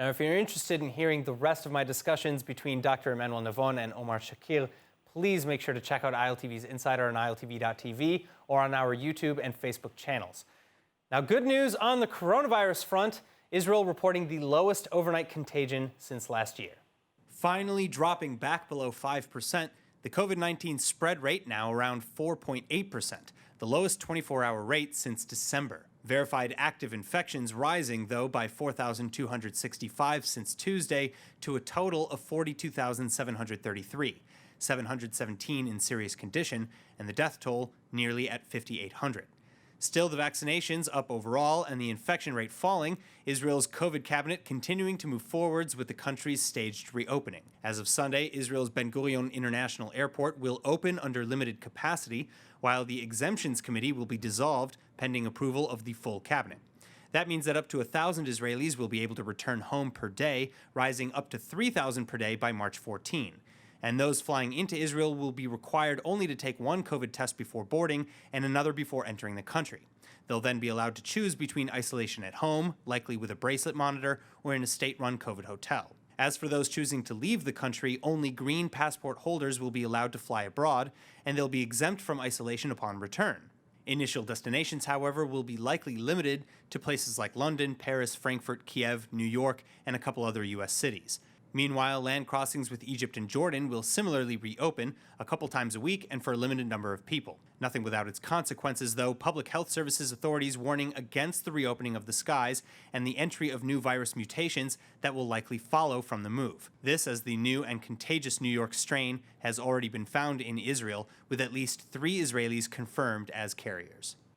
Now, if you're interested in hearing the rest of my discussions between Dr. Emmanuel Navon and Omar Shakir, please make sure to check out ILTV's Insider on ILTV.tv or on our YouTube and Facebook channels. Now, good news on the coronavirus front. Israel reporting the lowest overnight contagion since last year. Finally dropping back below 5%, the COVID-19 spread rate now around 4.8%, the lowest 24-hour rate since December. Verified active infections rising, though, by 4,265 since Tuesday to a total of 42,733, 717 in serious condition, and the death toll nearly at 5,800. Still, the vaccinations up overall and the infection rate falling, Israel's COVID cabinet continuing to move forwards with the country's staged reopening. As of Sunday, Israel's Ben Gurion International Airport will open under limited capacity, while the exemptions committee will be dissolved pending approval of the full cabinet. That means that up to 1,000 Israelis will be able to return home per day, rising up to 3,000 per day by March 14. And those flying into Israel will be required only to take one COVID test before boarding and another before entering the country. They'll then be allowed to choose between isolation at home, likely with a bracelet monitor, or in a state-run COVID hotel. As for those choosing to leave the country, only green passport holders will be allowed to fly abroad, and they'll be exempt from isolation upon return. Initial destinations, however, will be likely limited to places like London, Paris, Frankfurt, Kiev, New York, and a couple other U.S. cities. Meanwhile, land crossings with Egypt and Jordan will similarly reopen a couple times a week and for a limited number of people. Nothing without its consequences, though. Public health services authorities warning against the reopening of the skies and the entry of new virus mutations that will likely follow from the move. This as the new and contagious New York strain has already been found in Israel, with at least 3 Israelis confirmed as carriers.